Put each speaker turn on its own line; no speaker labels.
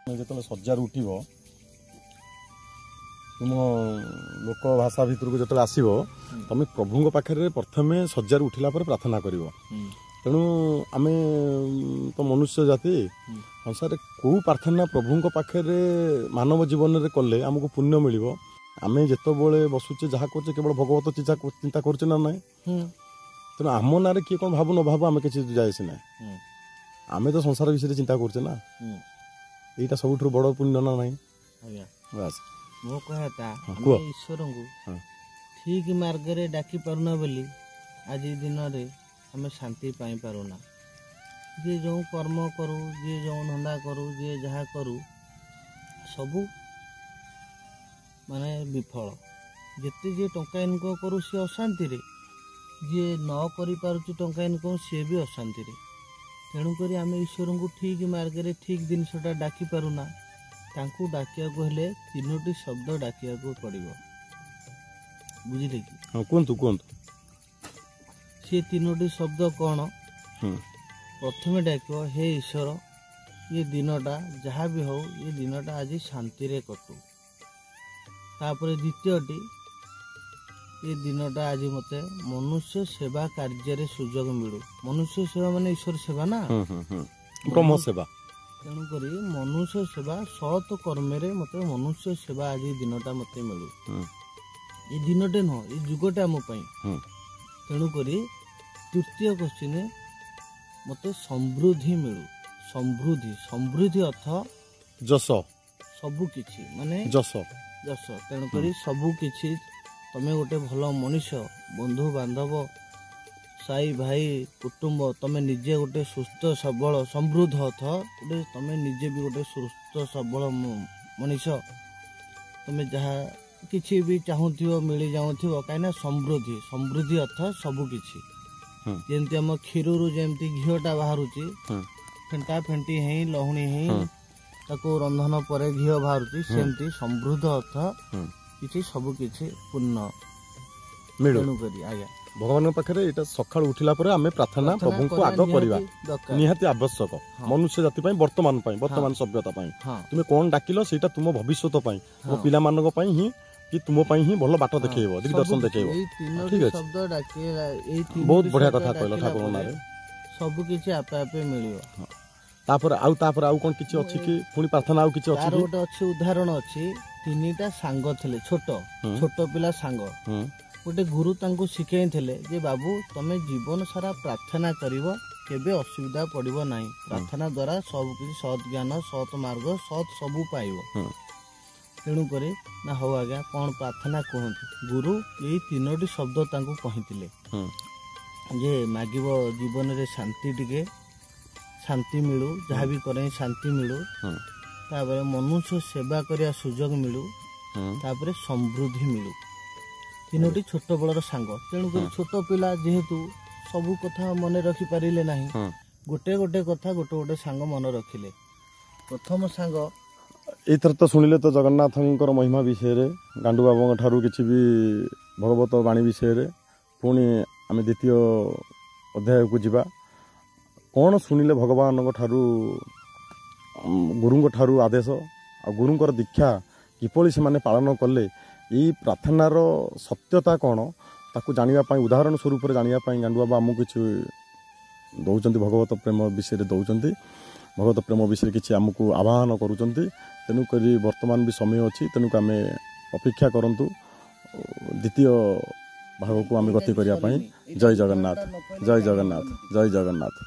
जो सज्जार उठिब तुम लोक भाषा भितर को जो आसो तुम प्रभु पाखे प्रथम सज्जार उठिला प्रार्थना कर तेणु आम तो मनुष्य जाति संसार कौ प्रार्थना प्रभु पाखे मानव जीवन में कले आमको पुण्य मिल आम जिते बसुचे जहाँ कर केवल भगवत चिंता कर ना तेणु आम ना किए कौन भाव न भाव आम किसी जाए ना आम तो संसार विषय चिंता करचे ना यहाँ सब बड़ पुण्य ना ना बस
मो कहता ईश्वर को ठीक मार्ग रे डाकी पारुना बोली आज दिन रे हमें शांति पाई पारुना जे जो कर्म करू जे जो धंदा करू जे जहाँ करू सबू माने विफल जिते जे टंका इनकम करू सी अशांति रे जे न करि पारुची टंका इनकम सी भी अशांति रे तेणुक आम ईश्वर को ठीक मार्ग रे ठीक जिनसटा डाकी पारुना तांकु डाकिया को हेले तीनोटी शब्द डाकिया को पड़िबो बुझिले कि
हां कोंतु
से तीनोटी शब्द कौन प्रथम डाकियो हे ईश्वर ये दिनटा जहाँ भी हो ये दिनटा आज शांति रे कटू तापर द्वितीयटी ये दिनटा आज मते मनुष्य सेवा कार्य रे सुजोग मिलू मनुष्य सेवा माने ईश्वर सेवा ना
ब्रह्म सेवा
तेणुक मनुष्य सेवा सत कर्म मत मनुष्य सेवा आज दिनटा मत मिलू ये दिनटे नुह ये जुगटे आम तेणुक तृतीय क्वेश्चन मत समृद्धि मिलू समृद्धि समृद्धि अर्थ
जस
सबुकि माने
जस
जस तेणुक सबुकि तमें गोटे भल मनीष बंधु बांधव साई भाई कुटुंब तमें निजे गोटे सुस्थ सबल समृद्ध अर्थ गोटे तमें निजे भी गोटे सुस्थ सबल मनीष तमें जहाँ किसी भी चाहूथो मिल जाऊथो कहीं समृद्धि समृद्धि अर्थ सबुकि जमती आम क्षीर जमती घीटा बाहर फेंटा फेंटी है लहुणी है ताको रंधन पर घी बाहर सेमती समृद्ध अर्थ किसी सबुकि पुण्य
मिलू
आज्ञा
भगवान पाखे यहाँ सका उठिला आम प्रार्थना प्रभु को आग करवा निहाती आवश्यक मनुष्य जाति वर्तमान सभ्यता तुम कौन डाकिल से तुम भविष्य तुम पिला ही कि तुम ही भल बाट देखो दिग्दर्शन देखो ठीक है बहुत बढ़िया कथा कहल ठाकुर ना
सबकिछि आपे आपे मिलियो
तापर आउ कोन किछि अछि कि पुनी प्रार्थना आउ किछि अछि
गोटे अछि उदाहरण अछि तीनटा सांग थिले छोट छोट पिला सांग गोटे गुरु तांको शिखै थिले जे बाबू तमे जीवन सारा प्रार्थना करिवो केबे असुविधा पड़िबो नाही प्रार्थना द्वारा सब किछि सत ज्ञान सत मार्ग सत सबु पाइबो तेणु करे ना हो आज्ञा कौन प्रार्थना कहते गुरु यही तीनोटी शब्द तांको कहिथिले जे मागिबो जीवन रे शांति टिके शांति मिलू जहाँ भी करे शांति मिलू तापर मनुष्य सेवा करिया सुजोग मिलू तापर समृद्धि मिलू तीनोटी छोट बड़र सांग तेणु कर छोट पिला जेहेतु सबु कथा मन रखि पारिले नाही गोटे गोटे कथा गोटे गोटे सांग मन रखिले प्रथम सांग
एथर तो शुणिले तो जगन्नाथ महिमा विषय गांडू बाबा ठारू किसी भी भगवत वाणी विषय पुणी आम द्वितीय अध्याय को जीवा कौन शुणिले भगवान ठारू गुरु ठारू आदेश आ गुरुंकर दीक्षा किपरि से माने पालन कले यही प्रार्थनार सत्यता कौन ताकू जानापी उदाहरण स्वरूप जानापी गांडू बाबा आमको किसी दौरान भगवत प्रेम विषय दौरान भगवत प्रेम विषय किसी आमको आह्वान करुँच तेणुक वर्तमान भी समय अच्छी तेणुक आम अपेक्षा करूँ द्वितीय भाग को आम गति करने जय जगन्नाथ जय जगन्नाथ जय जगन्नाथ।